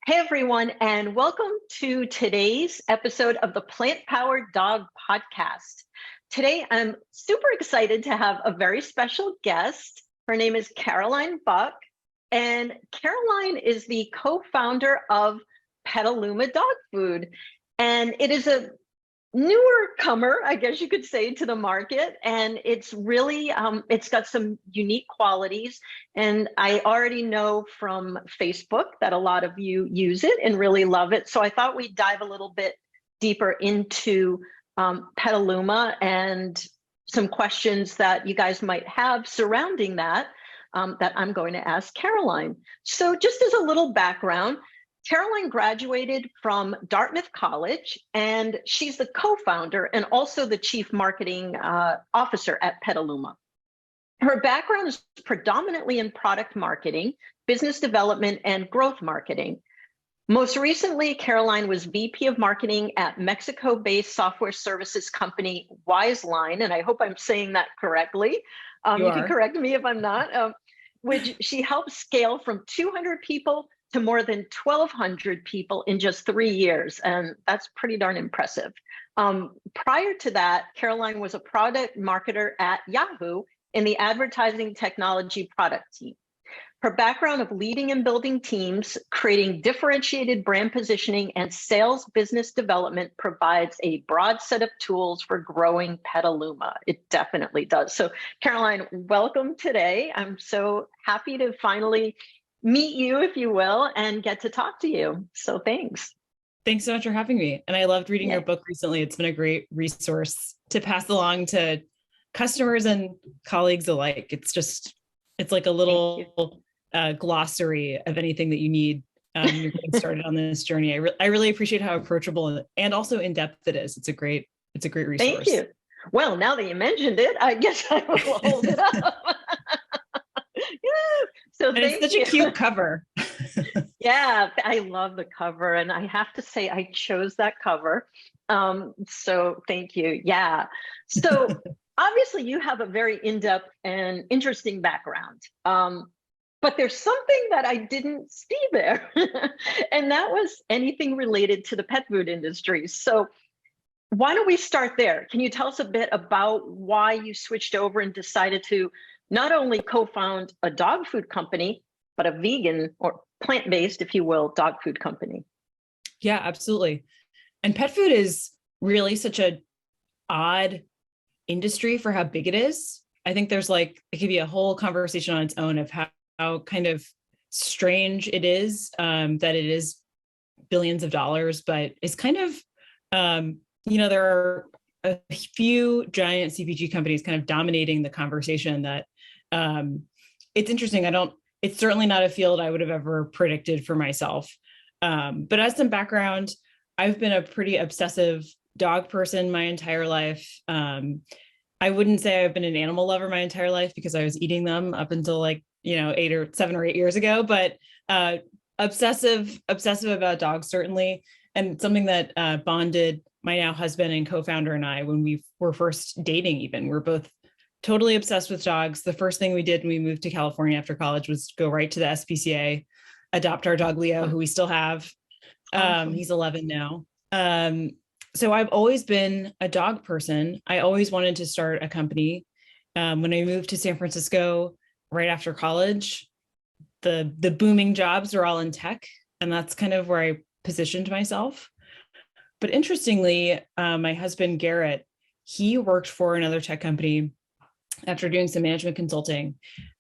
Hey everyone, and welcome to today's episode of the Plant Powered Dog Podcast. Today, I'm super excited to have a very special guest. Her name is Caroline Buck, and Caroline is the co-founder of Petaluma Dog Food. And it is a newer comer, I guess you could say, to the market, and it's really it's got some unique qualities. And I already know from Facebook that a lot of you use it and really love it, so I thought we'd dive a little bit deeper into Petaluma and some questions that you guys might have surrounding that that I'm going to ask Caroline. So just as a little background, Caroline graduated from Dartmouth College, and she's the co-founder and also the chief marketing officer at Petaluma. Her background is predominantly in product marketing, business development, and growth marketing. Most recently, Caroline was VP of marketing at Mexico-based software services company Wiseline, and I hope I'm saying that correctly. You can correct me if I'm not, which she helped scale from 200 people to more than 1,200 people in just 3 years. And that's pretty darn impressive. Prior to that, Caroline was a product marketer at Yahoo in the advertising technology product team. Her background of leading and building teams, creating differentiated brand positioning, and sales business development provides a broad set of tools for growing Petaluma. It definitely does. So Caroline, welcome today. I'm so happy to finally meet you, if you will, and get to talk to you. So thanks. Thanks so much for having me. And I loved reading your book recently. It's been a great resource to pass along to customers and colleagues alike. It's like a little glossary of anything that you need when you're getting started on this journey. I really appreciate how approachable and also in-depth it is. It's a great resource. Thank you. Well, now that you mentioned it, I guess I will hold it up. So it's such a cute cover. Yeah, I love the cover, and I have to say I chose that cover. So thank you. Yeah. So obviously you have a very in-depth and interesting background. But there's something that I didn't see there, and that was anything related to the pet food industry. So why don't we start there? Can you tell us a bit about why you switched over and decided to not only co-found a dog food company, but a vegan or plant-based, if you will, dog food company? Yeah, absolutely. And pet food is really such an odd industry for how big it is. I think there's it could be a whole conversation on its own of how kind of strange it is that it is billions of dollars, but it's kind of, there are a few giant CPG companies kind of dominating the conversation that it's interesting. It's certainly not a field I would have ever predicted for myself. But as some background, I've been a pretty obsessive dog person my entire life. I wouldn't say I've been an animal lover my entire life because I was eating them up until 7 or 8 years ago, but obsessive about dogs, certainly. And something that bonded my now husband and co-founder and I when we were first dating even. We're both totally obsessed with dogs. The first thing we did when we moved to California after college was go right to the SPCA, adopt our dog Leo, who we still have. He's 11 now. So I've always been a dog person. I always wanted to start a company. When I moved to San Francisco right after college, the booming jobs are all in tech, and that's kind of where I positioned myself. But interestingly, my husband, Garrett, he worked for another tech company after doing some management consulting,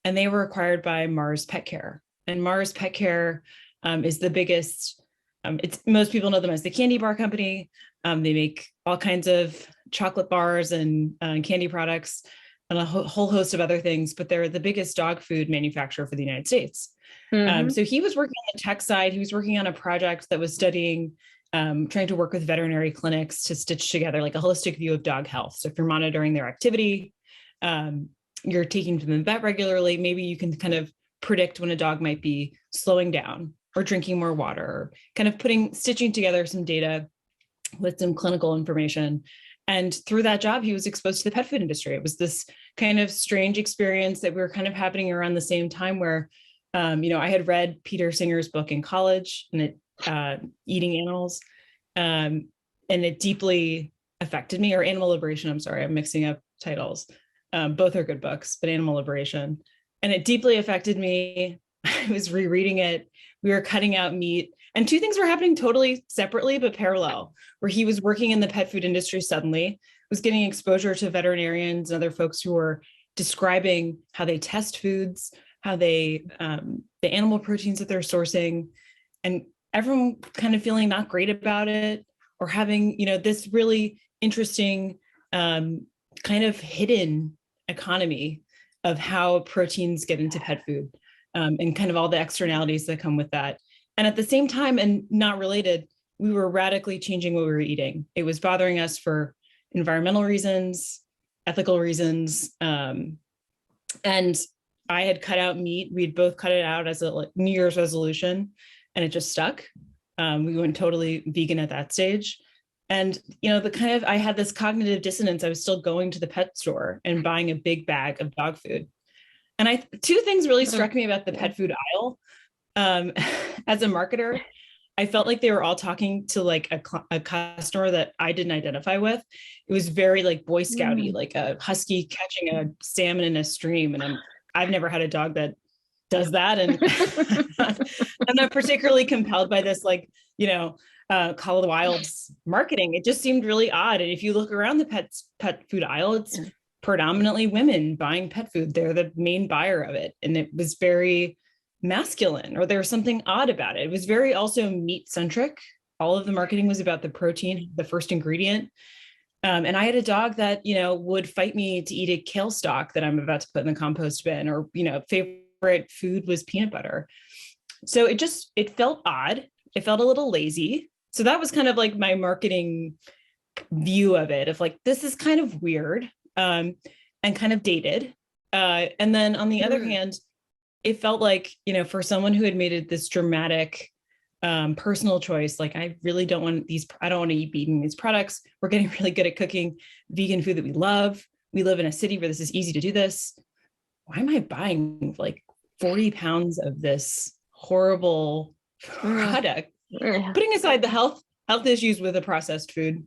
and they were acquired by Mars Pet Care. And Mars Pet Care is the biggest, most people know them as the candy bar company. They make all kinds of chocolate bars and candy products and a whole host of other things, but they're the biggest dog food manufacturer for the United States. Mm-hmm. So he was working on the tech side. He was working on a project that was studying, trying to work with veterinary clinics to stitch together a holistic view of dog health. So if you're monitoring their activity, you're taking to the vet regularly, maybe you can kind of predict when a dog might be slowing down or drinking more water, or kind of stitching together some data with some clinical information. And through that job, he was exposed to the pet food industry. It was this kind of strange experience that we were kind of happening around the same time where, I had read Peter Singer's book in college, and it eating animals. And it deeply affected me, or Animal Liberation. I'm sorry, I'm mixing up titles. Both are good books, but Animal Liberation. And it deeply affected me. I was rereading it. We were cutting out meat, and two things were happening totally separately, but parallel, where he was working in the pet food industry suddenly, was getting exposure to veterinarians and other folks who were describing how they test foods, how they, the animal proteins that they're sourcing, and everyone kind of feeling not great about it, or having, this really interesting kind of hidden economy of how proteins get into pet food, and kind of all the externalities that come with that. And at the same time, and not related, we were radically changing what we were eating. It was bothering us for environmental reasons, ethical reasons. And I had cut out meat. We'd both cut it out as a New Year's resolution, and it just stuck. We went totally vegan at that stage. And, I had this cognitive dissonance. I was still going to the pet store and buying a big bag of dog food. And two things really struck me about the pet food aisle. As a marketer, I felt like they were all talking to like a customer that I didn't identify with. It was very like Boy Scouty, like a husky catching a salmon in a stream. And I've never had a dog that does that. And I'm not particularly compelled by this, Call of the Wilds marketing. It just seemed really odd. And if you look around the pet food aisle, it's predominantly women buying pet food. They're the main buyer of it. And it was very masculine, or there was something odd about it. It was very also meat centric. All of the marketing was about the protein, the first ingredient. And I had a dog that, would fight me to eat a kale stalk that I'm about to put in the compost bin, or, favorite food was peanut butter. So it felt odd. It felt a little lazy. So that was kind of like my marketing view of it, of like, this is kind of weird, and kind of dated. And then on the other hand, it felt like, for someone who had made it this dramatic, personal choice, like, I really don't want I don't want to eat eating these products. We're getting really good at cooking vegan food that we love. We live in a city where this is easy to do this. Why am I buying like 40 pounds of this horrible product? Putting aside the health issues with a processed food,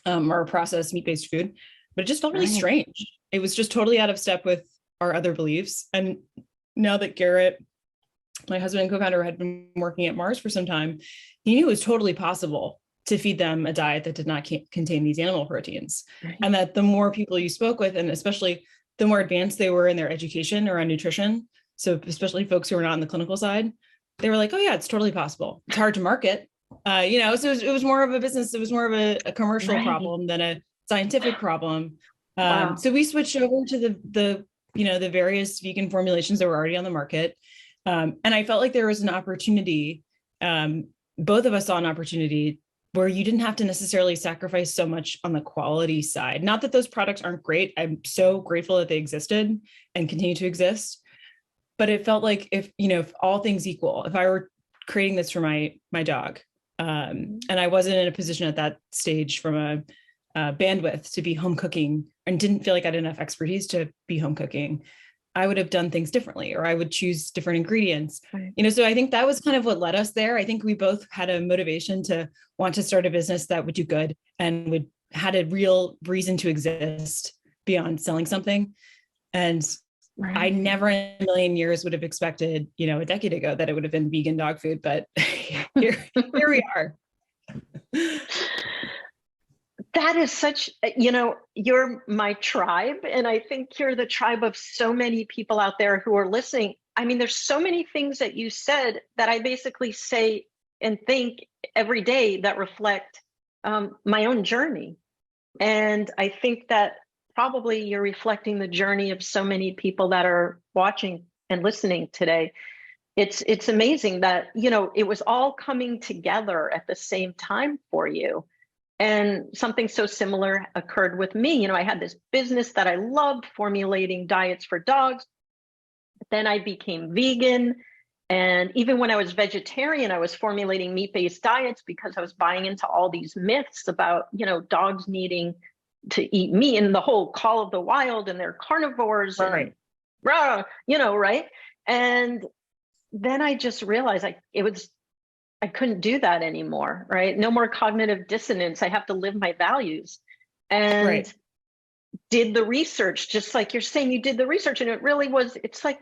or a processed meat-based food, but it just felt really strange. It was just totally out of step with our other beliefs. And now that Garrett, my husband and co-founder, had been working at Mars for some time, he knew it was totally possible to feed them a diet that did not contain these animal proteins. And that the more people you spoke with, and especially the more advanced they were in their education around nutrition, so especially folks who are not on the clinical side, they were like, oh yeah, it's totally possible. It's hard to market, so it was more of a business. It was more of a commercial problem than a scientific problem. Wow. So we switched over to the various vegan formulations that were already on the market. And I felt like there was an opportunity, both of us saw an opportunity where you didn't have to necessarily sacrifice so much on the quality side. Not that those products aren't great. I'm so grateful that they existed and continue to exist. But it felt like if all things equal, if I were creating this for my dog, and I wasn't in a position at that stage from a bandwidth to be home cooking, and didn't feel like I had enough expertise to be home cooking, I would have done things differently, or I would choose different ingredients. Right. So I think that was kind of what led us there. I think we both had a motivation to want to start a business that would do good and had a real reason to exist beyond selling something. And right. I never in a million years would have expected, a decade ago, that it would have been vegan dog food, but here we are. That is such, you're my tribe. And I think you're the tribe of so many people out there who are listening. I mean, there's so many things that you said that I basically say and think every day that reflect my own journey. And I think that probably you're reflecting the journey of so many people that are watching and listening today. It's amazing that, it was all coming together at the same time for you. And something so similar occurred with me. I had this business that I loved, formulating diets for dogs. Then I became vegan. And even when I was vegetarian, I was formulating meat-based diets because I was buying into all these myths about, dogs needing to eat meat, and the whole Call of the Wild, and they're carnivores. Right. And, right. And then I just realized I couldn't do that anymore, right? No more cognitive dissonance. I have to live my values. And Right. did the research, just like you're saying, you did the research, and it really was, it's like,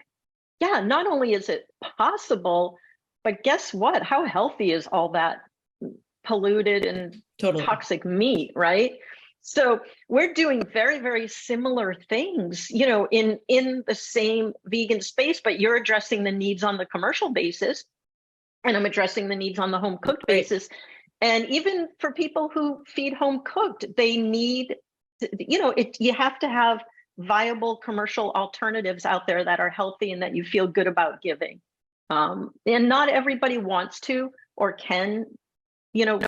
yeah, not only is it possible, but guess what? How healthy is all that polluted and Totally. toxic meat, right? So we're doing very, very similar things, in the same vegan space, but you're addressing the needs on the commercial basis, and I'm addressing the needs on the home cooked Right. basis. And even for people who feed home cooked, they need, you have to have viable commercial alternatives out there that are healthy and that you feel good about giving. And not everybody wants to or can,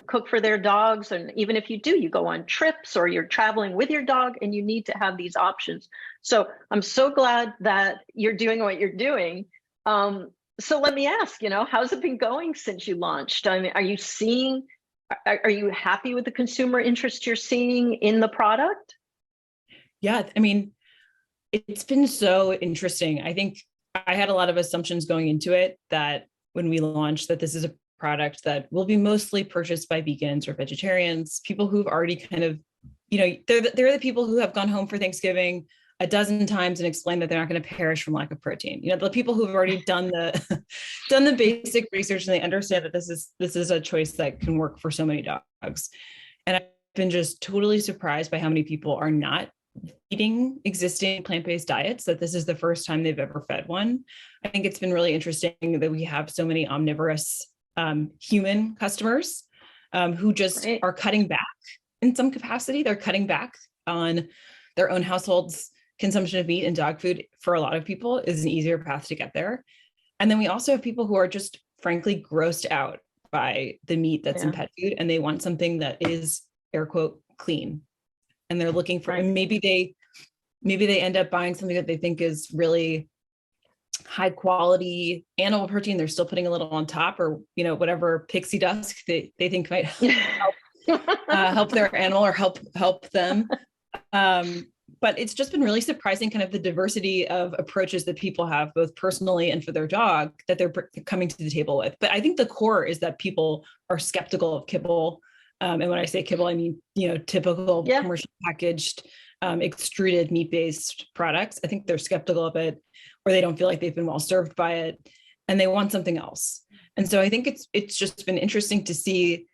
cook for their dogs. And even if you do, you go on trips or you're traveling with your dog and you need to have these options. So I'm so glad that you're doing what you're doing. So let me ask, how's it been going since you launched? I mean, are you happy with the consumer interest you're seeing in the product? Yeah. I mean, it's been so interesting. I think I had a lot of assumptions going into it that when we launched that this is a product that will be mostly purchased by vegans or vegetarians, people who've already kind of, they're the people who have gone home for Thanksgiving a dozen times and explained that they're not going to perish from lack of protein. The people who've already done the done the basic research, and they understand that this is a choice that can work for so many dogs. And I've been just totally surprised by how many people are not eating existing plant-based diets, that this is the first time they've ever fed one. I think it's been really interesting that we have so many omnivorous human customers who just Right. are cutting back in some capacity. They're cutting back on their own households' consumption of meat, and dog food for a lot of people is an easier path to get there. And then we also have people who are just frankly grossed out by the meat that's in Yeah. pet food, and they want something that is air quote clean. And they're looking for, Right. and maybe they end up buying something that they think is really high quality animal protein. They're still putting a little on top, or whatever pixie dust they think might help their animal or help them. But it's just been really surprising, kind of the diversity of approaches that people have, both personally and for their dog, that they're coming to the table with. But I think the core is that people are skeptical of kibble. And when I say kibble, I mean, typical Yeah. commercial packaged, extruded meat-based products. I think they're skeptical of it, or they don't feel like they've been well served by it, and they want something else. And so I think it's just been interesting to see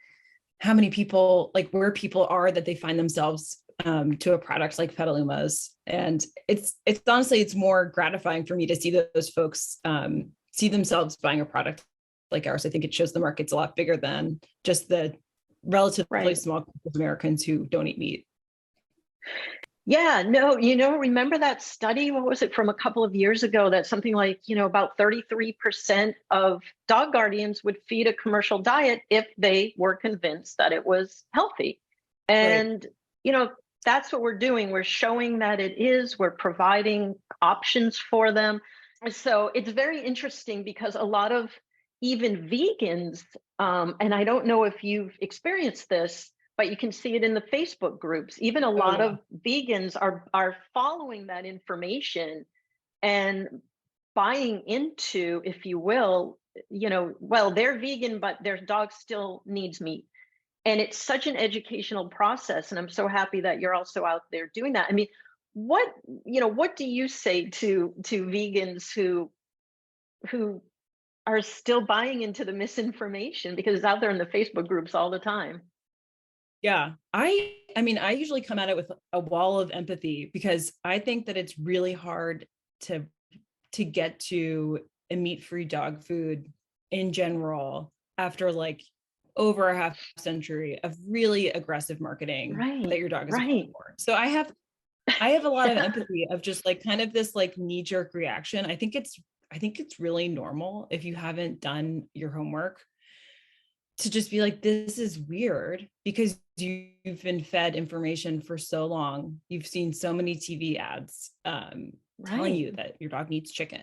how many people, like where people are, that they find themselves to a product like Petaluma's. And it's honestly, it's more gratifying for me to see those folks see themselves buying a product like ours. I think it shows the market's a lot bigger than just the relatively Right. small group of Americans who don't eat meat. Yeah, no, remember that study? What was it, from a couple of years ago, that something like, about 33% of dog guardians would feed a commercial diet if they were convinced that it was healthy. Right. And, that's what we're doing. We're showing that it is, we're providing options for them. So it's very interesting because a lot of even vegans, and I don't know if you've experienced this, but you can see it in the Facebook groups. Even a Oh lot yeah. of vegans are following that information and buying into, if you will, well, they're vegan, but their dog still needs meat. And it's such an educational process. And I'm so happy that you're also out there doing that. I mean, what, what do you say to vegans who are still buying into the misinformation, because it's out there in the Facebook groups all the time? Yeah. I mean, I usually come at it with a wall of empathy, because I think that it's really hard to get to a meat-free dog food in general after like over a half century of really aggressive marketing Right, that your dog is going right. for. So I have a lot of Yeah. empathy of just like kind of this like knee-jerk reaction. I think it's really normal, if you haven't done your homework, to just be like, this is weird, because you've been fed information for so long. You've seen so many TV ads telling Right, you that your dog needs chicken,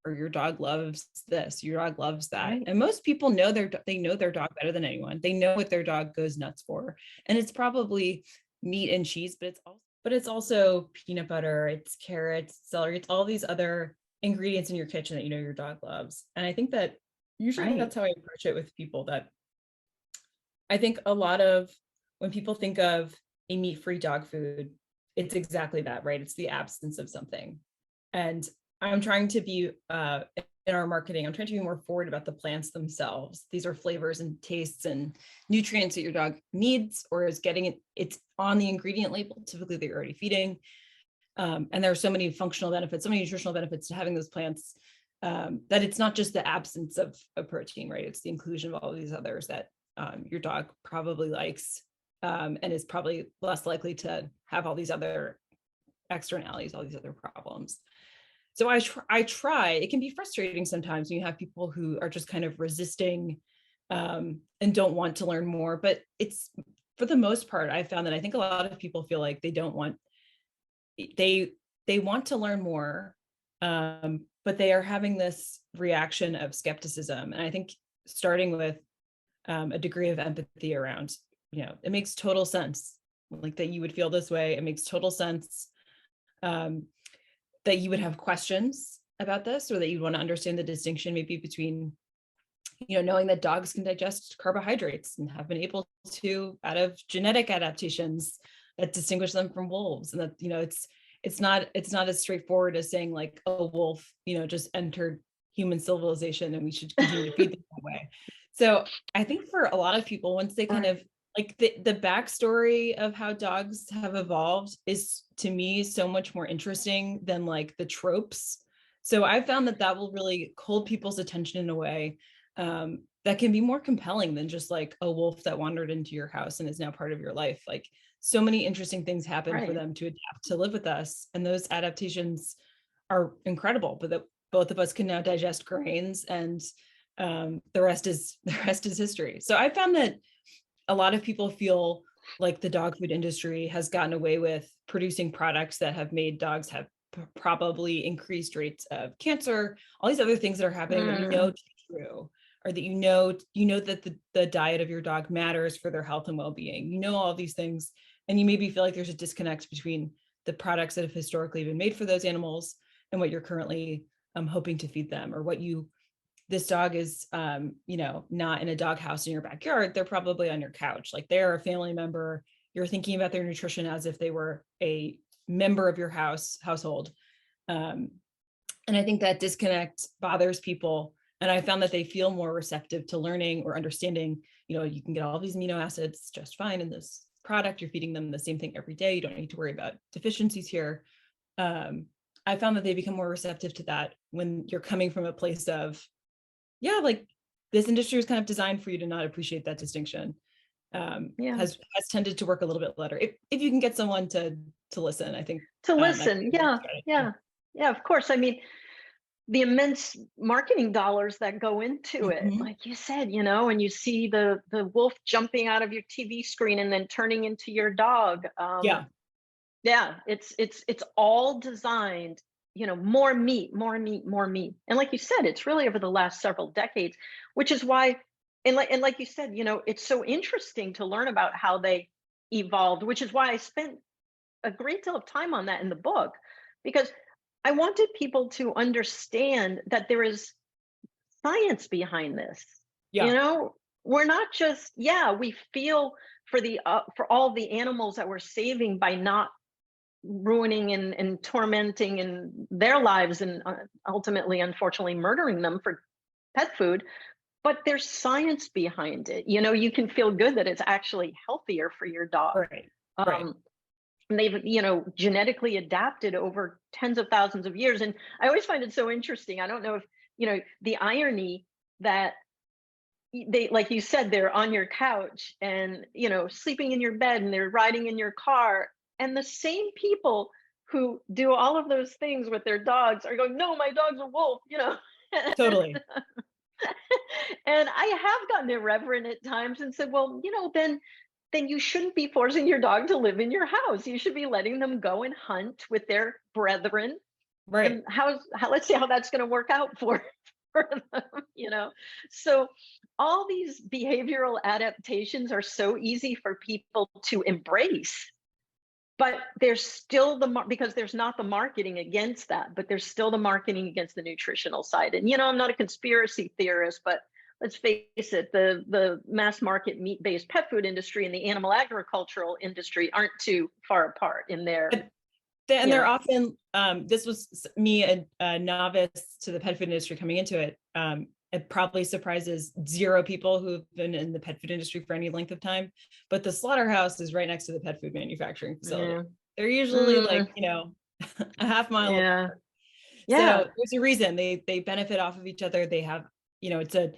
or your dog loves this, your dog loves that. right. And most people know they know their dog better than anyone. They know what their dog goes nuts for. And it's probably meat and cheese, but it's also peanut butter, it's carrots, celery, it's all these other ingredients in your kitchen that your dog loves. And I think that usually Right. that's how I approach it with people that I think a lot of when people think of a meat-free dog food, it's exactly that, right? It's the absence of something. And I'm trying to be in our marketing, I'm trying to be more forward about the plants themselves. These are flavors and tastes and nutrients that your dog needs or is getting it. It's on the ingredient label. Typically, they're already feeding. And there are so many functional benefits, so many nutritional benefits to having those plants that it's not just the absence of a protein, right? It's the inclusion of all of these others that your dog probably likes and is probably less likely to have all these other externalities, all these other problems. So I try, it can be frustrating sometimes when you have people who are just kind of resisting and don't want to learn more, but it's, for the most part, I found that I think a lot of people feel like they don't want, they want to learn more, but they are having this reaction of skepticism. And I think starting with a degree of empathy around, it makes total sense, like that you would feel this way. It makes total sense that you would have questions about this, or that you'd want to understand the distinction maybe between, knowing that dogs can digest carbohydrates and have been able to out of genetic adaptations that distinguish them from wolves. And that, it's not as straightforward as saying like a wolf, just entered human civilization and we should continue to feed them that way. So I think for a lot of people, once they kind of like the backstory of how dogs have evolved is, to me, so much more interesting than like the tropes. So I found that will really hold people's attention in a way that can be more compelling than just like a wolf that wandered into your house and is now part of your life. Like, so many interesting things happen for them to adapt to live with us, and those adaptations are incredible. But that both of us can now digest grains, and the rest is history. So I found that a lot of people feel like the dog food industry has gotten away with producing products that have made dogs have probably increased rates of cancer, all these other things that are happening that we know to be true, or that that the diet of your dog matters for their health and well-being. All these things, and you maybe feel like there's a disconnect between the products that have historically been made for those animals and what you're currently hoping to feed them, or this dog is, not in a dog house in your backyard. They're probably on your couch. Like, they're a family member. You're thinking about their nutrition as if they were a member of your household. And I think that disconnect bothers people. And I found that they feel more receptive to learning or understanding, you can get all these amino acids just fine in this product. You're feeding them the same thing every day. You don't need to worry about deficiencies here. I found that they become more receptive to that when you're coming from a place of, like, this industry was kind of designed for you to not appreciate that distinction. Has tended to work a little bit better if you can get someone to listen. I think to listen. Yeah, of course. I mean, the immense marketing dollars that go into it, like you said, and you see the wolf jumping out of your TV screen and then turning into your dog. It's all designed, more meat. And like you said, it's really over the last several decades, which is why, and like you said, it's so interesting to learn about how they evolved, which is why I spent a great deal of time on that in the book, because I wanted people to understand that there is science behind this. We're not just, we feel for all the animals that we're saving by not ruining and tormenting in their lives, and ultimately, unfortunately, murdering them for pet food. But there's science behind it. You can feel good that it's actually healthier for your dog. Right. And they've, genetically adapted over tens of thousands of years. And I always find it so interesting. I don't know if, the irony that they, like you said, they're on your couch and, sleeping in your bed, and they're riding in your car. And the same people who do all of those things with their dogs are going, no, my dog's a wolf, Totally. And I have gotten irreverent at times and said, well, then you shouldn't be forcing your dog to live in your house. You should be letting them go and hunt with their brethren. Right. And let's see how that's going to work out for them, So all these behavioral adaptations are so easy for people to embrace. But there's still because there's not the marketing against that, but there's still the marketing against the nutritional side. And, I'm not a conspiracy theorist, but let's face it, the mass market meat-based pet food industry and the animal agricultural industry aren't too far apart in their, But and you they're know. often, this was me, a novice to the pet food industry coming into it. It probably surprises zero people who've been in the pet food industry for any length of time, but the slaughterhouse is right next to the pet food manufacturing facility. Yeah. They're usually like, Mm, a half mile yeah. apart. So Yeah. there's a reason they benefit off of each other. They have, it's a,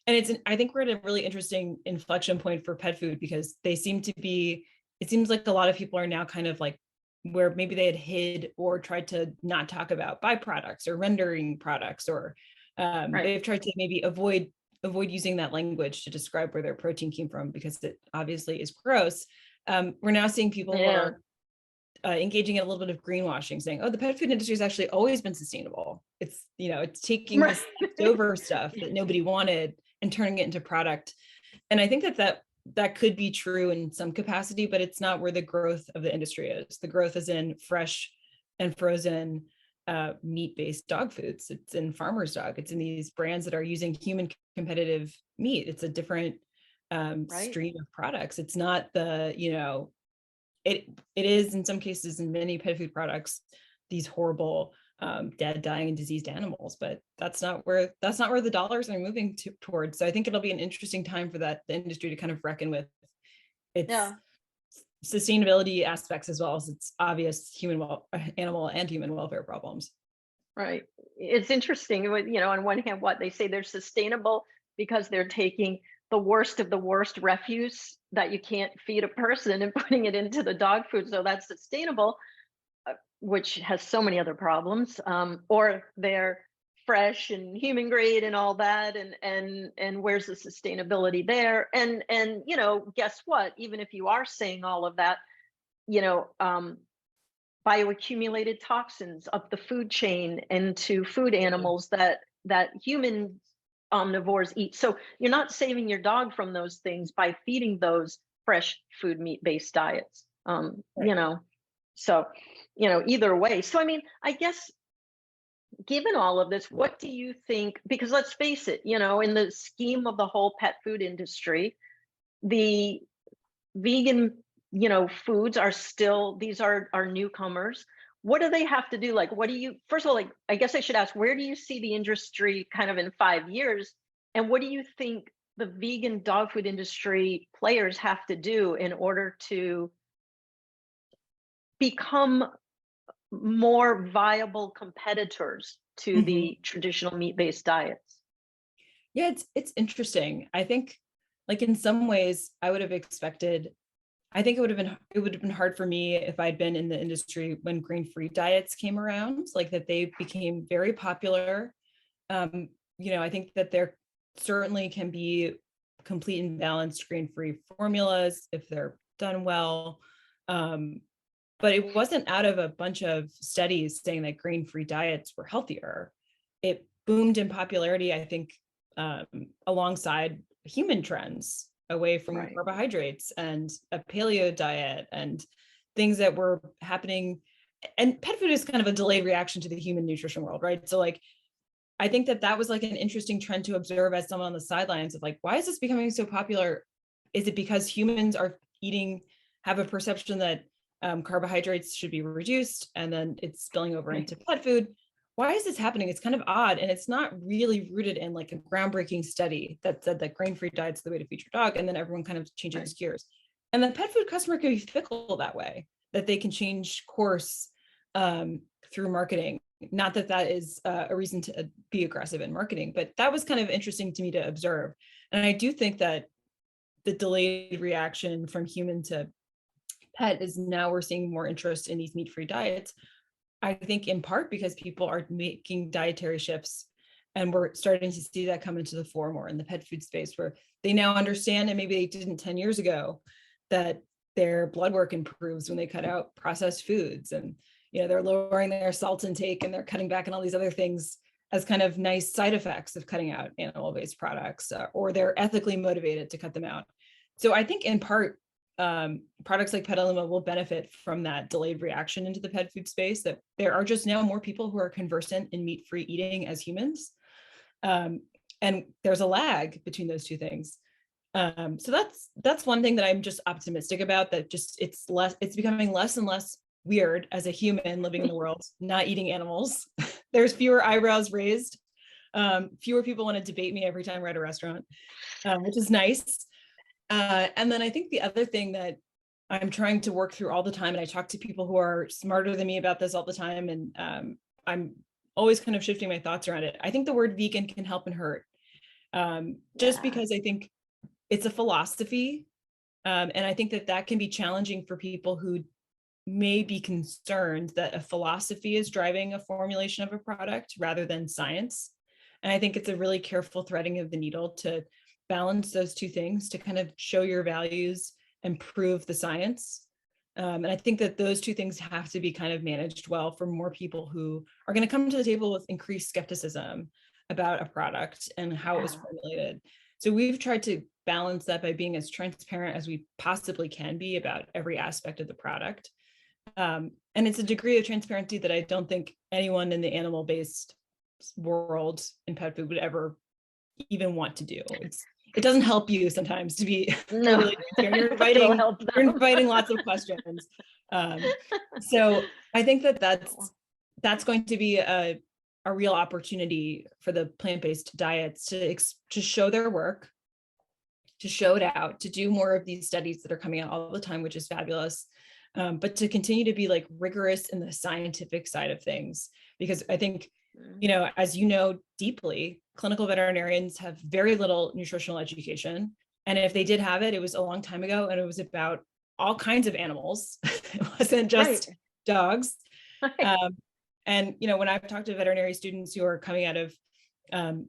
and it's an, I think we're at a really interesting inflection point for pet food because they seem to be, it seems like a lot of people are now kind of like where maybe they had hid or tried to not talk about byproducts or rendering products, or Right. they've tried to maybe avoid using that language to describe where their protein came from because it obviously is gross. We're now seeing people who Yeah. are engaging in a little bit of greenwashing, saying, "Oh, the pet food industry has actually always been sustainable. It's taking Right. this leftover stuff that nobody wanted and turning it into product." And I think that could be true in some capacity, but it's not where the growth of the industry is. The growth is in fresh and frozen meat-based dog foods. It's in farmer's dog. It's in these brands that are using human competitive meat. It's a different Right. stream of products. It's not it is in some cases in many pet food products these horrible dead, dying, and diseased animals, but that's not where the dollars are moving towards. So I think it'll be an interesting time for the industry to kind of reckon with its Yeah. sustainability aspects as well as its obvious animal and human welfare problems. Right. It's interesting with, on one hand, what they say they're sustainable because they're taking the worst of the worst refuse that you can't feed a person and putting it into the dog food. So that's sustainable, which has so many other problems. Or they're fresh and human grade and all that. And where's the sustainability there? And guess what? Even if you are saying all of that, you know, um, bioaccumulated toxins up the food chain into food animals that human omnivores eat. So you're not saving your dog from those things by feeding those fresh food meat based diets. Right. So either way. So I mean, I guess given all of this, what do you think? Because let's face it, in the scheme of the whole pet food industry, the vegan foods are still, these are newcomers. What do they have to do? Like, what do you, first of all, like, I guess I should ask, where do you see the industry kind of in 5 years, and what do you think the vegan dog food industry players have to do in order to become more viable competitors to Mhm. the traditional meat-based diets? Yeah, it's interesting. I think, like, in some ways I would have expected, I think it would have been hard for me if I'd been in the industry when grain-free diets came around, like that they became very popular. Um, I think that there certainly can be complete and balanced grain-free formulas if they're done well. Um, but it wasn't out of a bunch of studies saying that grain-free diets were healthier. It boomed in popularity, I think, um, alongside human trends away from Right. carbohydrates and a paleo diet and things that were happening. And pet food is kind of a delayed reaction to the human nutrition world, right? So like, I think that was like an interesting trend to observe as someone on the sidelines of like, why is this becoming so popular? Is it because humans are have a perception that carbohydrates should be reduced and then it's spilling over Right. into pet food? Why is this happening? It's kind of odd. And it's not really rooted in like a groundbreaking study that said that grain-free diet's the way to feed your dog. And then everyone kind of Right. changes gears. And the pet food customer can be fickle that way, that they can change course through marketing. Not that that is a reason to be aggressive in marketing, but that was kind of interesting to me to observe. And I do think that the delayed reaction from human to pet is now we're seeing more interest in these meat-free diets. I think in part because people are making dietary shifts, and we're starting to see that come into the fore more in the pet food space, where they now understand, and maybe they didn't 10 years ago, that their blood work improves when they cut out processed foods, and they're lowering their salt intake and they're cutting back on all these other things as kind of nice side effects of cutting out animal-based products, or they're ethically motivated to cut them out. So I think in part, products like Petaluma will benefit from that delayed reaction into the pet food space, that there are just now more people who are conversant in meat-free eating as humans. Um, And there's a lag between those two things. So that's one thing that I'm just optimistic about, that just it's becoming less and less weird as a human living in the world, not eating animals. There's fewer eyebrows raised. Fewer people want to debate me every time we're at a restaurant, which is nice. And then I think the other thing that I'm trying to work through all the time, and I talk to people who are smarter than me about this all the time, and I'm always kind of shifting my thoughts around it. I think the word vegan can help and hurt, just because I think it's a philosophy. And I think that can be challenging for people who may be concerned that a philosophy is driving a formulation of a product rather than science. And I think it's a really careful threading of the needle to balance those two things, to kind of show your values and prove the science. And I think that those two things have to be kind of managed well for more people who are going to come to the table with increased skepticism about a product and how it was formulated. So we've tried to balance that by being as transparent as we possibly can be about every aspect of the product. And it's a degree of transparency that I don't think anyone in the animal-based world in pet food would ever even want to do. It doesn't help you sometimes to be totally transparent. You're inviting lots of questions. So I think that that's going to be a real opportunity for the plant-based diets to show their work, to show it out, to do more of these studies that are coming out all the time, which is fabulous. But to continue to be like rigorous in the scientific side of things, because I think, as you know deeply, clinical veterinarians have very little nutritional education. And if they did have it, it was a long time ago, and it was about all kinds of animals. It wasn't just dogs. And, when I've talked to veterinary students who are coming out of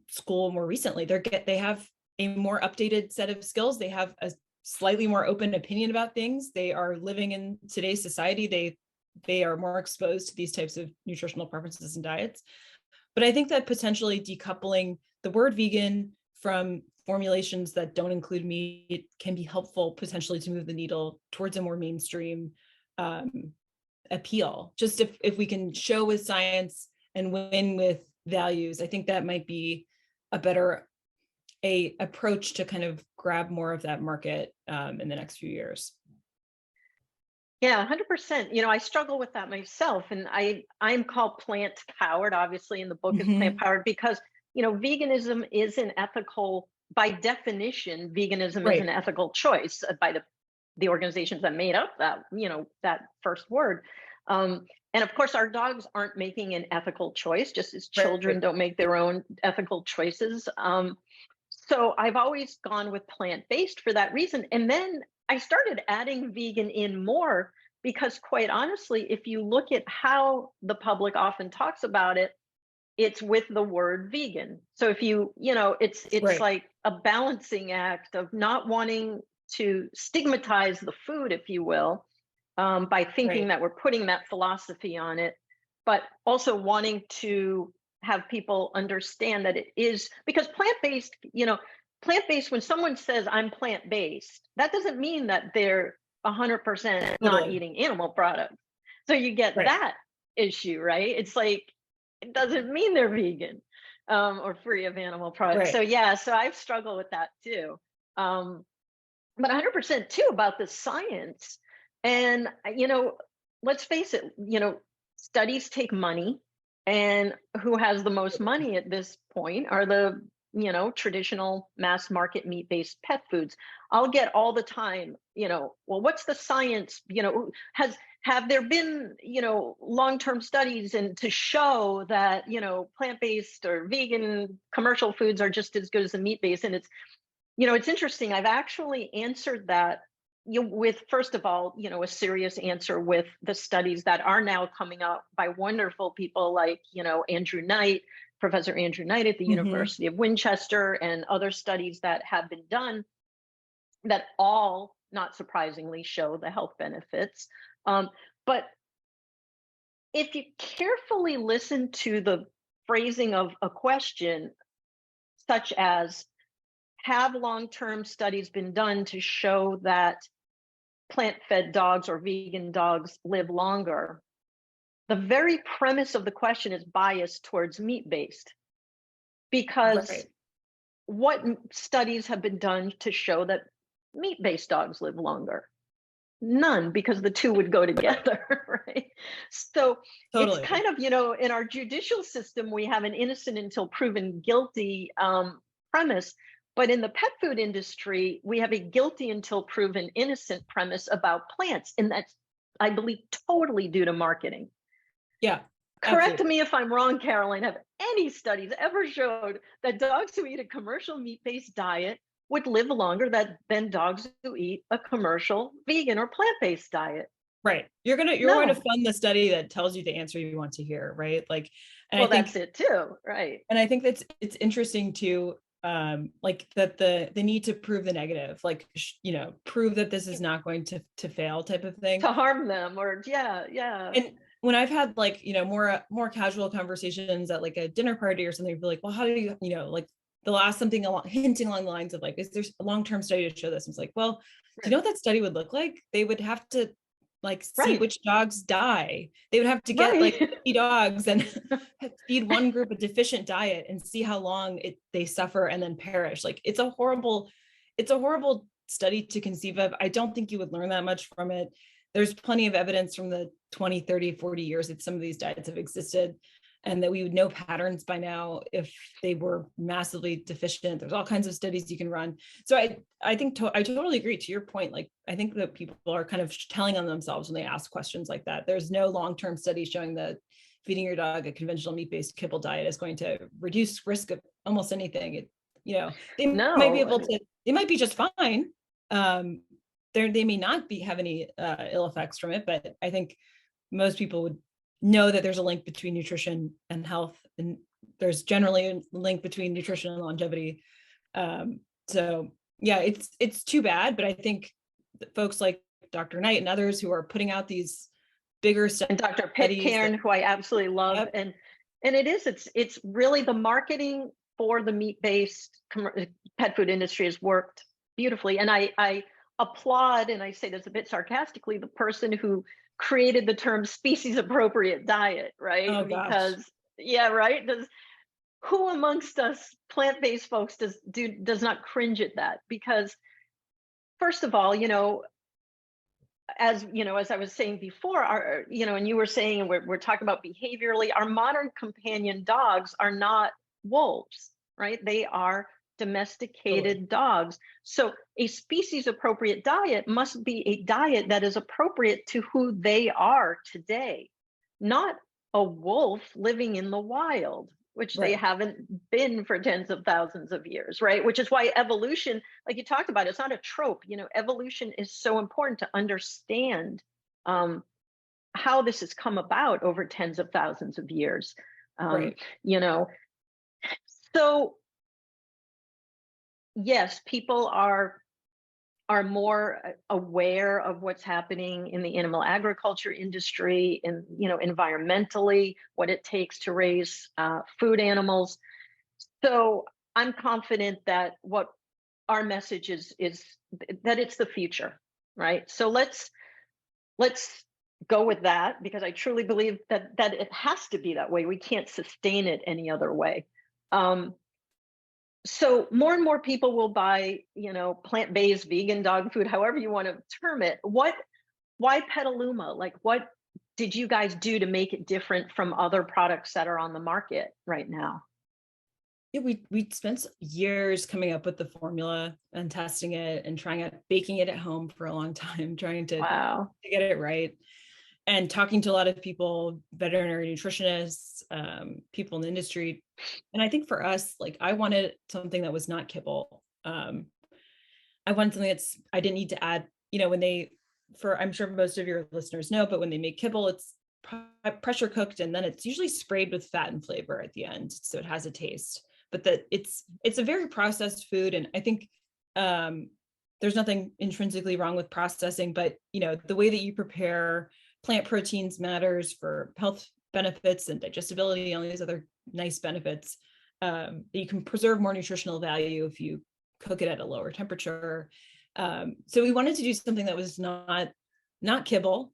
school more recently, they have a more updated set of skills. They have a slightly more open opinion about things. They are living in today's society. They are more exposed to these types of nutritional preferences and diets. But I think that potentially decoupling the word vegan from formulations that don't include meat can be helpful potentially to move the needle towards a more mainstream appeal. Just if we can show with science and win with values, I think that might be a better approach to kind of grab more of that market in the next few years. Yeah, 100%. I struggle with that myself, and I'm called plant powered. Obviously, in the book is plant powered because veganism is an ethical, by definition, veganism is an ethical choice by the organizations that made up that that first word. And of course, our dogs aren't making an ethical choice, just as children don't make their own ethical choices. So I've always gone with plant-based for that reason. And then I started adding vegan in more because, quite honestly, if you look at how the public often talks about it, it's with the word vegan. So if it's like a balancing act of not wanting to stigmatize the food, if you will, by thinking that we're putting that philosophy on it, but also wanting to have people understand that it is, because plant-based, when someone says I'm plant-based, that doesn't mean that they're 100% not eating animal products. So you get that issue, right? It's like, it doesn't mean they're vegan or free of animal products. So so I've struggled with that too. But 100% too about the science. And, let's face it, studies take money. And who has the most money at this point are the, traditional mass market meat-based pet foods. I'll get all the time, well, what's the science? Have there been, long-term studies and to show that, plant-based or vegan commercial foods are just as good as the meat-based? And it's interesting. I've actually answered that with, first of all, a serious answer with the studies that are now coming up by wonderful people like, Professor Andrew Knight at the University of Winchester, and other studies that have been done that all, not surprisingly, show the health benefits. But if you carefully listen to the phrasing of a question, such as, have long-term studies been done to show that plant-fed dogs or vegan dogs live longer? The very premise of the question is biased towards meat-based, because what studies have been done to show that meat-based dogs live longer? None, because the two would go Right. together, right? So it's Totally. kind of, in our judicial system, we have an innocent until proven guilty premise. But in the pet food industry, we have a guilty until proven innocent premise about plants. And that's, I believe, totally due to marketing. Yeah, Correct absolutely. me if I'm wrong, Caroline. Have any studies ever showed that dogs who eat a commercial meat-based diet would live longer than dogs who eat a commercial vegan or plant-based diet? Right. You're going to No. fund the study that tells you the answer you want to hear, right? Like, and I Well, that's think it too, right? that's it's interesting to like that the need to prove the negative, like prove that this is not going to fail type of thing. To harm them, or yeah, yeah. And when I've had like, more casual conversations at like a dinner party or something, be like, well, how do like they'll ask something hinting along the lines of like, is there a long-term study to show this? And it's like, well, do you Right, know what that study would look like? They would have to like see right, which dogs die. They would have to get like right. 50 dogs and feed one group a deficient diet and see how long they suffer and then perish. Like it's a horrible study to conceive of. I don't think you would learn that much from it. There's plenty of evidence from the 20, 30, 40 years that some of these diets have existed and that we would know patterns by now if they were massively deficient. There's all kinds of studies you can run. So I think I totally agree to your point. Like, I think that people are kind of telling on themselves when they ask questions like that. There's no long-term study showing that feeding your dog a conventional meat-based kibble diet is going to reduce risk of almost anything. They might be No, able to, they might be just fine. Um, they may not have any ill effects from it, but I think most people would know that there's a link between nutrition and health, and there's generally a link between nutrition and longevity. So yeah, it's too bad, but I think that folks like Dr. Knight and others who are putting out these bigger and Dr. studies that, Pitcairn, who I absolutely love, yep, and it's really the marketing for the meat-based pet food industry has worked beautifully. And I applaud, and I say this a bit sarcastically, the person who created the term species appropriate diet, right? oh gosh, Because yeah, right. Who amongst us plant-based folks does not cringe at that? Because first of all, as I was saying before, and you were saying, and we're talking about behaviorally, our modern companion dogs are not wolves, right? They are totally, domesticated dogs. So a species appropriate diet must be a diet that is appropriate to who they are today, not a wolf living in the wild, which they right, haven't been for tens of thousands of years, right? Which is why evolution, like you talked about, it's not a trope. Evolution is so important to understand um, how this has come about over tens of thousands of years. Um, right, you know, so yes, people are more aware of what's happening in the animal agriculture industry and environmentally what it takes to raise food animals. So I'm confident that what our message is that it's the future, right? So let's go with that, because I truly believe that it has to be that way. We can't sustain it any other way. Um, so more and more people will buy, plant-based vegan dog food, however you want to term it. Why Petaluma? Like, what did you guys do to make it different from other products that are on the market right now? yeah, we spent years coming up with the formula and testing it and trying it, baking it at home for a long time, trying Wow. to get it right, and talking to a lot of people, veterinary nutritionists, people in the industry. And I think for us, like, I wanted something that was not kibble. I wanted something I didn't need to add, when I'm sure most of your listeners know, but when they make kibble, it's pressure cooked and then it's usually sprayed with fat and flavor at the end. So it has a taste, but that it's a very processed food. And I think, there's nothing intrinsically wrong with processing, but the way that you prepare plant proteins matters for health benefits and digestibility and all these other nice benefits. You can preserve more nutritional value if you cook it at a lower temperature. So we wanted to do something that was not kibble,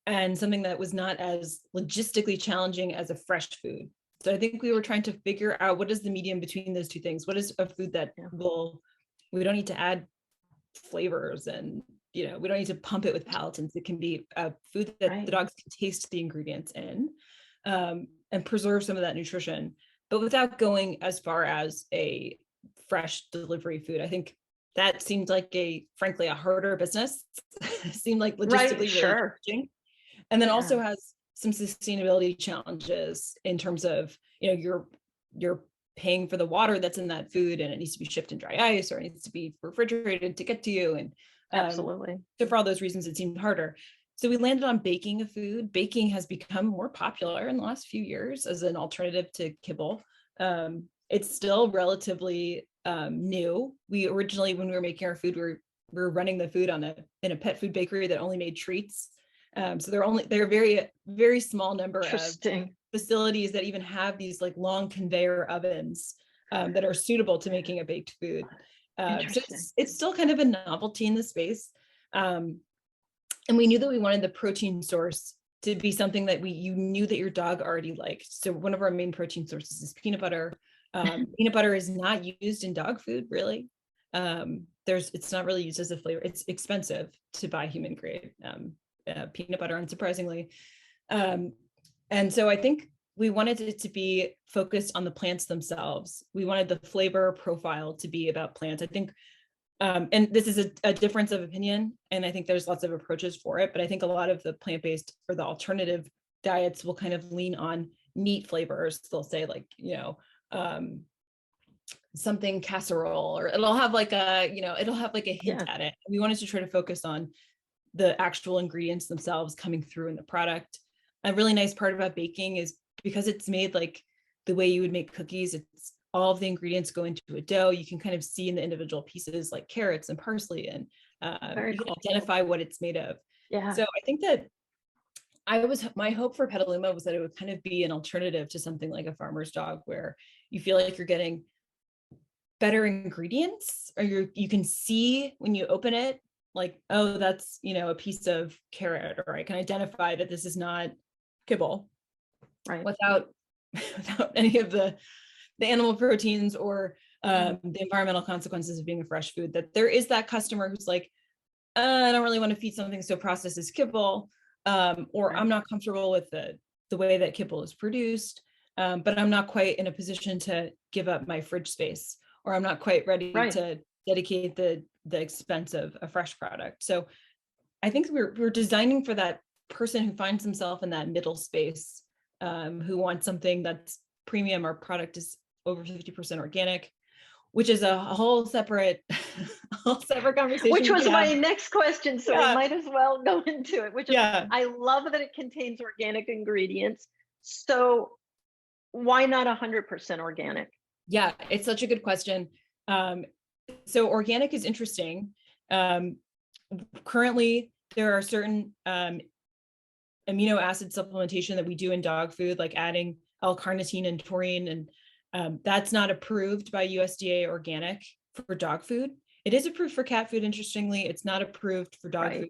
and something that was not as logistically challenging as a fresh food. So I think we were trying to figure out what is the medium between those two things. What is a food that we don't need to add flavors, and we don't need to pump it with palatants. It can be a food that the dogs can taste the ingredients in, and preserve some of that nutrition, but without going as far as a fresh delivery food. I think that seemed like frankly, a harder business. Seemed like logistically really challenging. And then also has some sustainability challenges in terms of, you're paying for the water that's in that food, and it needs to be shipped in dry ice, or it needs to be refrigerated to get to you. And absolutely. So for all those reasons, it seemed harder. So we landed on baking a food. Baking has become more popular in the last few years as an alternative to kibble. It's still relatively new. We originally, when we were making our food, we were running the food in a pet food bakery that only made treats. So they're a very, very small number of facilities that even have these like long conveyor ovens that are suitable to making a baked food. So it's still kind of a novelty in the space. And we knew that we wanted the protein source to be something that you knew that your dog already liked. So one of our main protein sources is peanut butter. Peanut butter is not used in dog food, really. It's not really used as a flavor. It's expensive to buy human grade peanut butter, unsurprisingly. And so I think we wanted it to be focused on the plants themselves. We wanted the flavor profile to be about plants. I think, and this is a difference of opinion, and I think there's lots of approaches for it, but I think a lot of the plant-based or the alternative diets will kind of lean on meat flavors. They'll say like, something casserole, or it'll have like a hint at it. We wanted to try to focus on the actual ingredients themselves coming through in the product. A really nice part about baking is because it's made like the way you would make cookies, it's all of the ingredients go into a dough. You can kind of see in the individual pieces like carrots and parsley, and you can identify what it's made of. So I think that my hope for Petaluma was that it would kind of be an alternative to something like a farmer's dog, where you feel like you're getting better ingredients, or you can see when you open it, like, oh, that's, a piece of carrot, or I can identify that this is not kibble, without any of the animal proteins or the environmental consequences of being a fresh food. That there is that customer who's like, I don't really want to feed something so processed as kibble, or I'm not comfortable with the way that kibble is produced, but I'm not quite in a position to give up my fridge space, or I'm not quite ready to dedicate the expense of a fresh product. So I think we're designing for that person who finds himself in that middle space, who wants something that's premium. Our product is over 50% organic, which is a whole separate conversation. Which was my next question, so we might as well go into it. Which is, I love that it contains organic ingredients. So why not 100% organic? Yeah, it's such a good question. So organic is interesting. Currently, there are certain amino acid supplementation that we do in dog food, like adding L-carnitine and taurine, and that's not approved by USDA organic for dog food. It is approved for cat food, interestingly. It's not approved for dog food.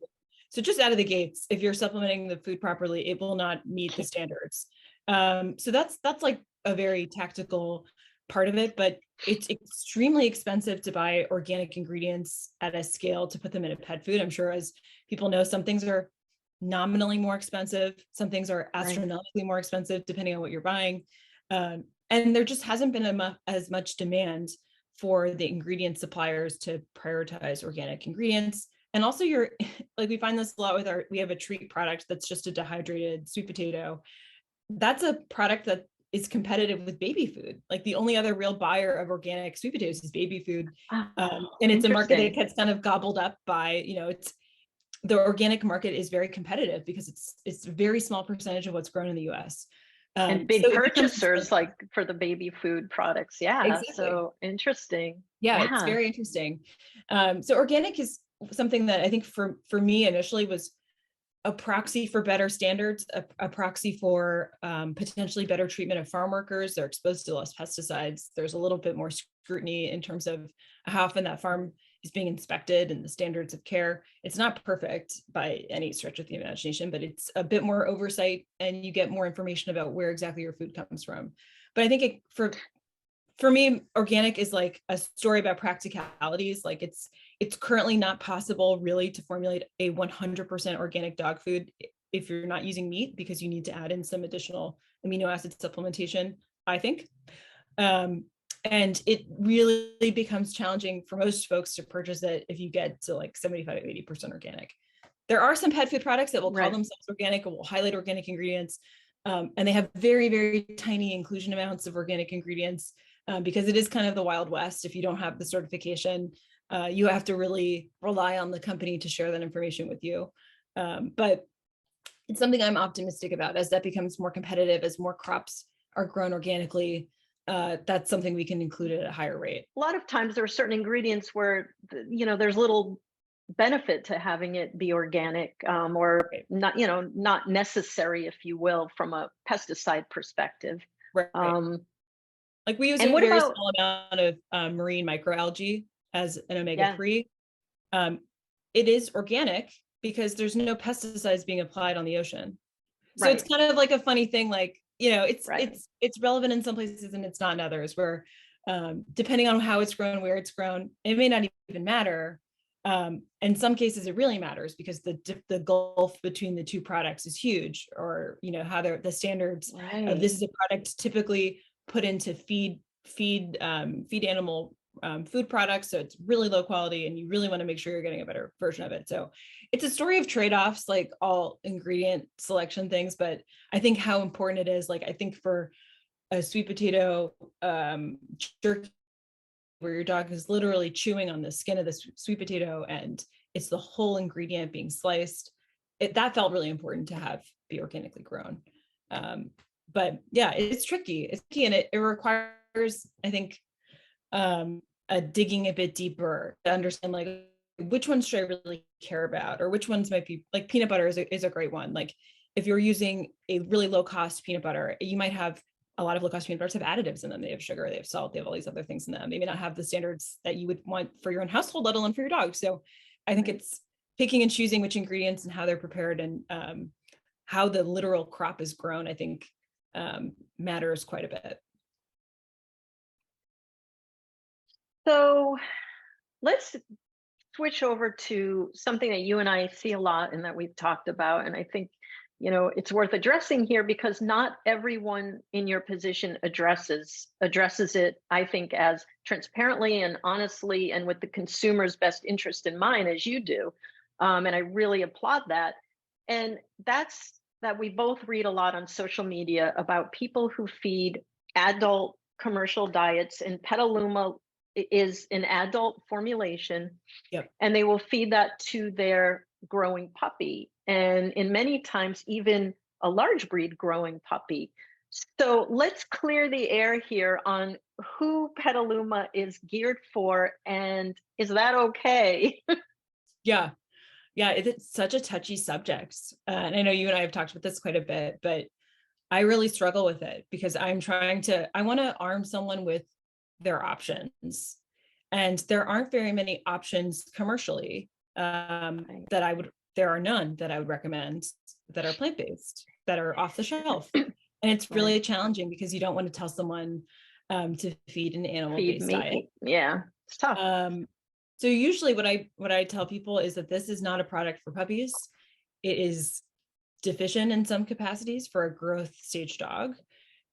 So just out of the gates, if you're supplementing the food properly, it will not meet the standards. So that's like a very tactical part of it, but it's extremely expensive to buy organic ingredients at a scale to put them in a pet food. I'm sure, as people know, some things are nominally more expensive, some things are astronomically more expensive depending on what you're buying, and there just hasn't been as much demand for the ingredient suppliers to prioritize organic ingredients. And also, we find this a lot with we have a treat product that's just a dehydrated sweet potato. That's a product that is competitive with baby food. Like, the only other real buyer of organic sweet potatoes is baby food. And it's a market that gets kind of gobbled up by, the organic market is very competitive because it's a very small percentage of what's grown in the US. And big purchasers like for the baby food products. Exactly. So interesting. It's very interesting. So organic is something that I think for me initially was a proxy for better standards, a proxy for potentially better treatment of farm workers. They're exposed to less pesticides. There's a little bit more scrutiny in terms of how often that farm is being inspected and the standards of care. It's not perfect by any stretch of the imagination, but it's a bit more oversight, and you get more information about where exactly your food comes from. but I think for me, organic is like a story about practicalities. Like it's currently not possible really to formulate a 100% organic dog food if you're not using meat, because you need to add in some additional amino acid supplementation, I think. And it really becomes challenging for most folks to purchase it if you get to like 75 to 80% organic. There are some pet food products that will call themselves organic and will highlight organic ingredients. And they have very, very tiny inclusion amounts of organic ingredients, because it is kind of the Wild West. If you don't have the certification, you have to really rely on the company to share that information with you. But it's something I'm optimistic about as that becomes more competitive, as more crops are grown organically. That's something we can include at a higher rate. A lot of times there are certain ingredients where, there's little benefit to having it be organic, or not, not necessary, if you will, from a pesticide perspective. Right. Like we use a very small amount of marine microalgae as an omega-3. It is organic because there's no pesticides being applied on the ocean. So it's kind of like a funny thing, like, it's relevant in some places and it's not in others, where depending on how it's grown, where it's grown, it may not even matter. In some cases, it really matters because the gulf between the two products is huge, or how the standards of this is a product typically put into feed animal food products, so it's really low quality, and you really want to make sure you're getting a better version of it. So it's a story of trade-offs, like all ingredient selection things. But I think how important it is, like I think for a sweet potato jerky, where your dog is literally chewing on the skin of the sweet potato and it's the whole ingredient being sliced, that felt really important to be organically grown. But yeah, it's tricky, and it requires, I think, a digging a bit deeper to understand, like, which ones should I really care about, or which ones might be, like peanut butter is a great one. Like if you're using a really low cost peanut butter, you might have a lot of low cost peanut butters have additives in them. They have sugar, they have salt, they have all these other things in them. They may not have the standards that you would want for your own household, let alone for your dog. So I think it's picking and choosing which ingredients and how they're prepared, and how the literal crop is grown, I think matters quite a bit. So let's switch over to something that you and I see a lot and that we've talked about. And I think, it's worth addressing here because not everyone in your position addresses it, I think, as transparently and honestly and with the consumer's best interest in mind as you do. And I really applaud that. And that's that we both read a lot on social media about people who feed adult commercial diets, and Petaluma is an adult formulation. And they will feed that to their growing puppy, and in many times even a large breed growing puppy. So let's clear the air here on who Petaluma is geared for, and is that okay? Yeah, it's such a touchy subject, and I know you and I have talked about this quite a bit, but I really struggle with it because I want to arm someone with their options, and there aren't very many options commercially. There are none that I would recommend that are plant-based, that are off the shelf. And it's really challenging because you don't want to tell someone to feed an animal-based diet. Yeah, it's tough. So usually what I tell people is that this is not a product for puppies. It is deficient in some capacities for a growth stage dog.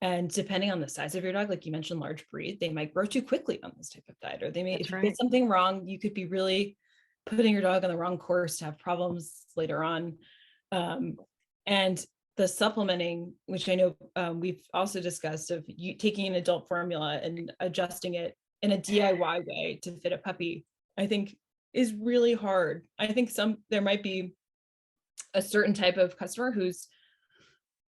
And depending on the size of your dog, like you mentioned, large breed, they might grow too quickly on this type of diet, or they may, if you get something wrong, you could be really putting your dog on the wrong course to have problems later on. And the supplementing, which I know we've also discussed, of you taking an adult formula and adjusting it in a DIY way to fit a puppy, I think is really hard. I think there might be a certain type of customer who's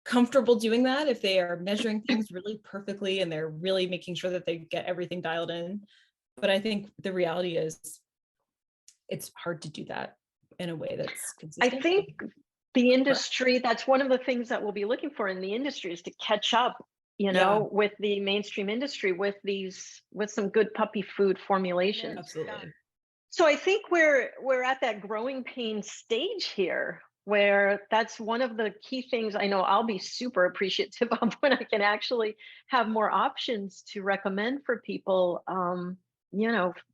comfortable doing that if they are measuring things really perfectly and they're really making sure that they get everything dialed in. But I think the reality is it's hard to do that in a way that's consistent. I think the industry, that's one of the things that we'll be looking for in the industry, is to catch up, with the mainstream industry, with some good puppy food formulations. Absolutely. So I think we're at that growing pain stage here. where that's one of the key things I know I'll be super appreciative of when I can actually have more options to recommend for people,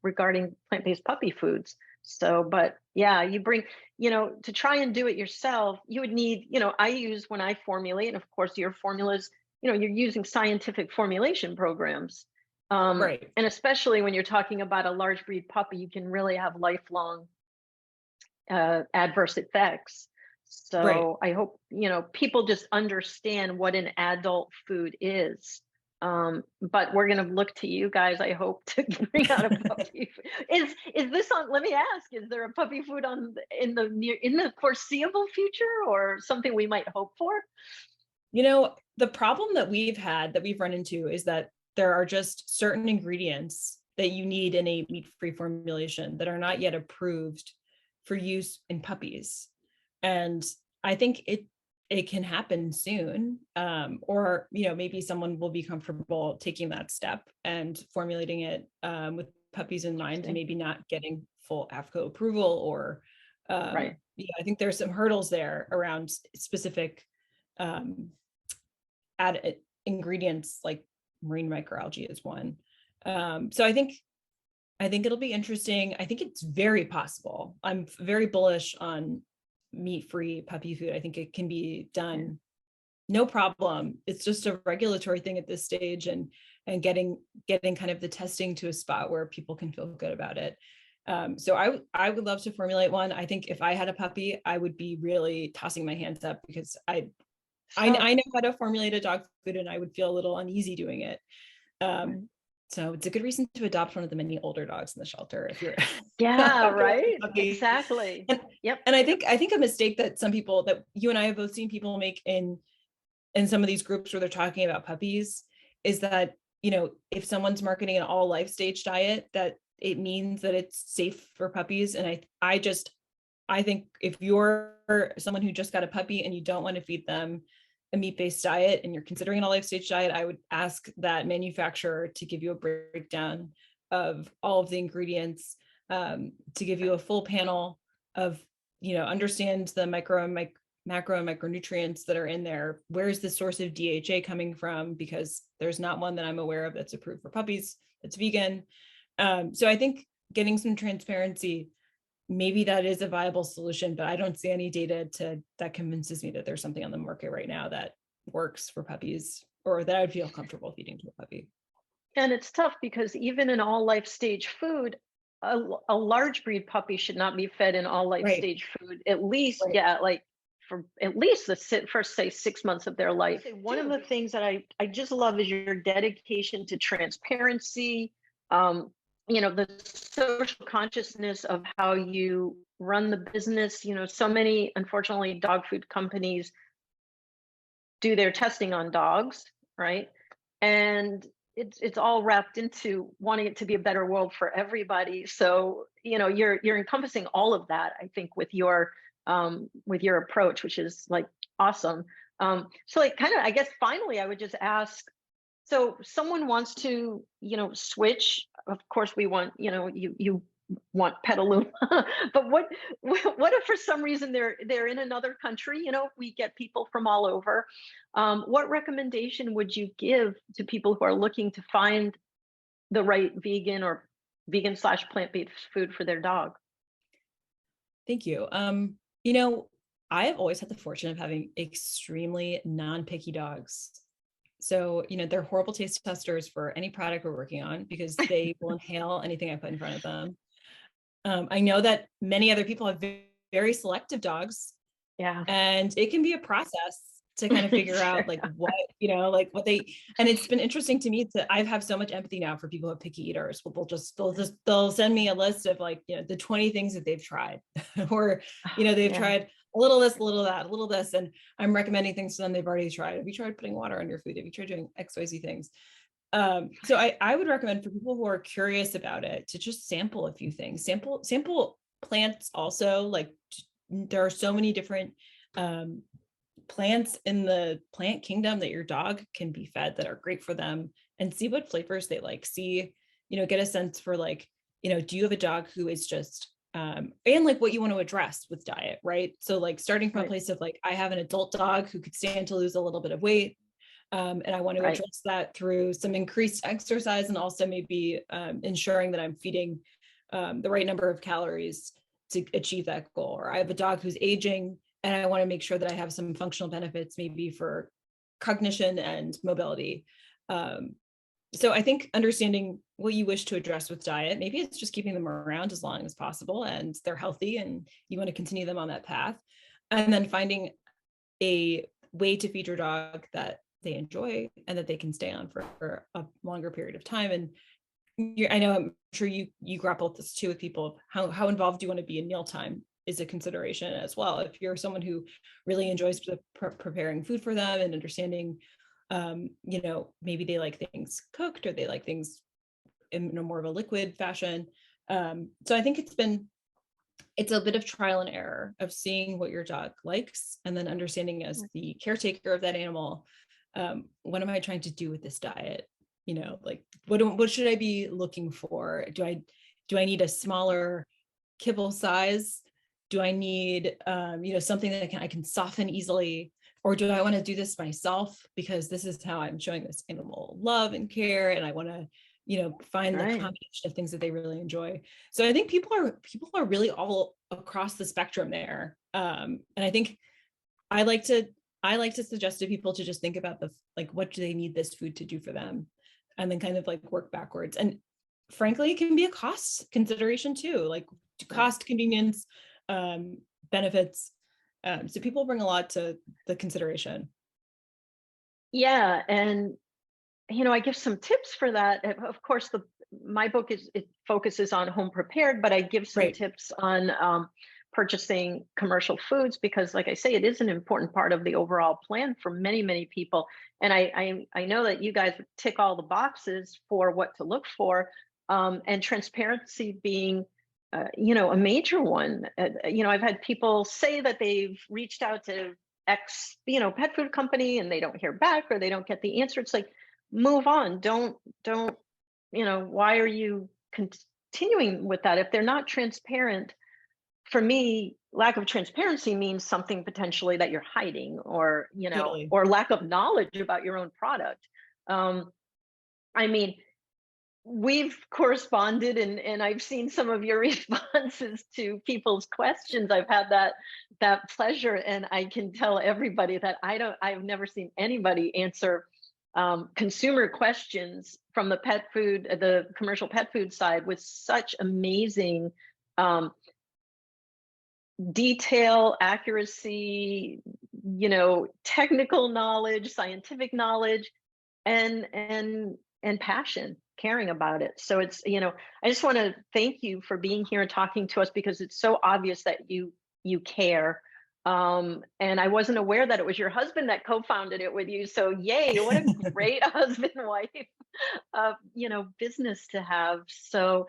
regarding plant-based puppy foods. So, but yeah, you bring, to try and do it yourself, you would need, I use when I formulate, and of course your formulas, you're using scientific formulation programs. Right. And especially when you're talking about a large breed puppy, you can really have lifelong adverse effects. Right. So I hope, people just understand what an adult food is. But we're going to look to you guys, I hope, to bring out a puppy food. Is this on, let me ask, is there a puppy food on in the foreseeable future, or something we might hope for? The problem that we've run into is that there are just certain ingredients that you need in a meat-free formulation that are not yet approved for use in puppies. And I think it can happen soon. Or, maybe someone will be comfortable taking that step and formulating it with puppies in mind, and maybe not getting full AFCO approval, or, Right. I think there's some hurdles there around specific add ingredients, like marine microalgae is one. So I think it'll be interesting. I think it's very possible. I'm very bullish on meat-free puppy food. I think it can be done no problem. It's just a regulatory thing at this stage, and getting kind of the testing to a spot where people can feel good about it. So I would love to formulate one. I think if I had a puppy, I would be really tossing my hands up, because I know how to formulate a dog food, and I would feel a little uneasy doing it. So it's a good reason to adopt one of the many older dogs in the shelter if you're Yeah, right. Exactly. Yep. And I think a mistake that some people, that you and I have both seen people make in some of these groups where they're talking about puppies, is that, if someone's marketing an all life stage diet, that it means that it's safe for puppies. And I think if you're someone who just got a puppy and you don't want to feed them a meat-based diet and you're considering an all life stage diet, I would ask that manufacturer to give you a breakdown of all of the ingredients, to give you a full panel of, understand the macro and micronutrients that are in there. Where's the source of DHA coming from? Because there's not one that I'm aware of that's approved for puppies that's vegan. So I think getting some transparency, maybe that is a viable solution, but I don't see any data that convinces me that there's something on the market right now that works for puppies, or that I would feel comfortable feeding to a puppy. And it's tough because even in all life stage food, a large breed puppy should not be fed in all life stage food, at least, like for at least the first, say, 6 months of their life. One of the things that I just love is your dedication to transparency, the social consciousness of how you run the business. So many, unfortunately, dog food companies do their testing on dogs, right? And it's all wrapped into wanting it to be a better world for everybody. So, you're encompassing all of that, I think, with your approach, which is like awesome. So, like, kind of, I guess finally I would just ask, so someone wants to, switch. Of course, we want, you want Petaluma, but what if for some reason they're in another country? We get people from all over. What recommendation would you give to people who are looking to find the right vegan or vegan/plant-based food for their dog? Thank you. I have always had the fortune of having extremely non-picky dogs. So, they're horrible taste testers for any product we're working on, because they will inhale anything I put in front of them. I know that many other people have very selective dogs. Yeah. And it can be a process to kind of figure out like what, what they, and it's been interesting to me I have so much empathy now for people who are picky eaters. They'll send me a list of like, the 20 things that they've tried or, they've tried a little this, a little that, a little this, and I'm recommending things to them they've already tried. Have you tried putting water on your food? Have you tried doing XYZ things? So I would recommend for people who are curious about it to just sample a few things, sample plants also. Like there are so many different plants in the plant kingdom that your dog can be fed that are great for them, and see what flavors they like. Get a sense for like, do you have a dog who is just and like what you want to address with diet, right? So like starting from a Right. place of like, I have an adult dog who could stand to lose a little bit of weight. And I want to Right. address that through some increased exercise and also maybe ensuring that I'm feeding the right number of calories to achieve that goal. Or I have a dog who's aging and I want to make sure that I have some functional benefits maybe for cognition and mobility. Um, so I think understanding what you wish to address with diet, maybe it's just keeping them around as long as possible and they're healthy and you want to continue them on that path. And then finding a way to feed your dog that they enjoy and that they can stay on for a longer period of time. And I know I'm sure you grapple with this too with people. How involved do you want to be in mealtime is a consideration as well. If you're someone who really enjoys preparing food for them and understanding, maybe they like things cooked or they like things in a more of a liquid fashion. So I think it's a bit of trial and error of seeing what your dog likes and then understanding as the caretaker of that animal, what am I trying to do with this diet? Like what should I be looking for? Do I need a smaller kibble size? Do I need something that I can soften easily? Or do I want to do this myself because this is how I'm showing this animal love and care and I want to find the Right. combination of things that they really enjoy. So I think people are really all across the spectrum there. And I think I like to suggest to people to just think about what do they need this food to do for them, and then kind of like work backwards. And frankly, it can be a cost consideration too, like cost, convenience, benefits. So people bring a lot to the consideration. Yeah. And I give some tips for that. Of course, my book it focuses on home prepared, but I give some Right. tips on purchasing commercial foods because, like I say, it is an important part of the overall plan for many, many people. And I know that you guys tick all the boxes for what to look for, and transparency being. A major one. I've had people say that they've reached out to X, pet food company, and they don't hear back or they don't get the answer. It's like, move on. Don't why are you continuing with that if they're not transparent? For me, lack of transparency means something potentially that you're hiding, or Totally. or lack of knowledge about your own product. um I mean, we've corresponded, and I've seen some of your responses to people's questions. I've had that pleasure, and I can tell everybody that I've never seen anybody answer consumer questions from the commercial pet food side with such amazing um, detail, accuracy, technical knowledge, scientific knowledge, and passion, caring about it. So I just want to thank you for being here and talking to us because it's so obvious that you care. And I wasn't aware that it was your husband that co-founded it with you. So yay, what a great husband wife business to have. So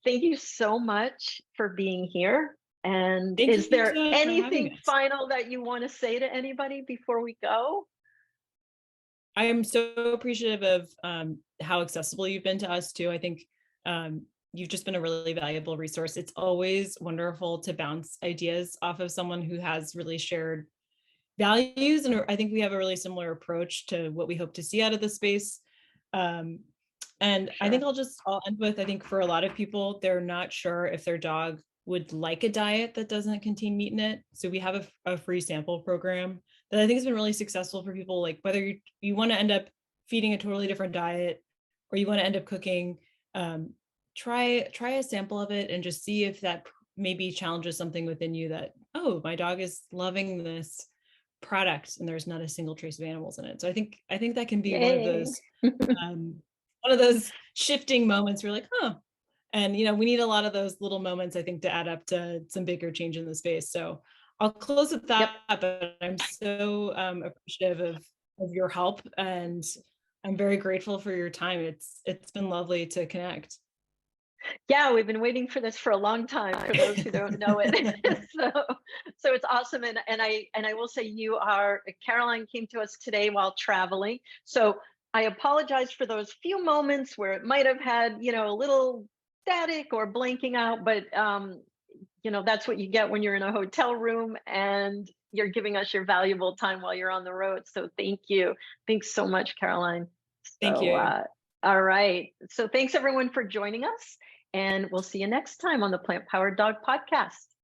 thank you so much for being here. And Thank is you so there much for having anything us. final that you want to say to anybody before we go? I am so appreciative of how accessible you've been to us too. I think you've just been a really valuable resource. It's always wonderful to bounce ideas off of someone who has really shared values, and I think we have a really similar approach to what we hope to see out of the space. Um, and I think Sure. I'll end with, I think for a lot of people, they're not sure if their dog would like a diet that doesn't contain meat in it. So we have a free sample program that I think has been really successful for people, like whether you want to end up feeding a totally different diet or you want to end up cooking, try a sample of it and just see if that maybe challenges something within you that, oh, my dog is loving this product and there's not a single trace of animals in it. So I think that can be Yay. um, one of those shifting moments where you're like, huh. And we need a lot of those little moments, I think, to add up to some bigger change in the space. So I'll close with Yep. that, but I'm so appreciative of your help, and I'm very grateful for your time. It's been lovely to connect. Yeah, we've been waiting for this for a long time, for those who don't know it. so so it's awesome. And I will say, Caroline came to us today while traveling. So I apologize for those few moments where it might have had, a little static or blanking out, but that's what you get when you're in a hotel room and you're giving us your valuable time while you're on the road. So thank you. Thanks so much, Caroline. Thank So, you. all right. So thanks everyone for joining us, and we'll see you next time on the Plant Powered Dog Podcast.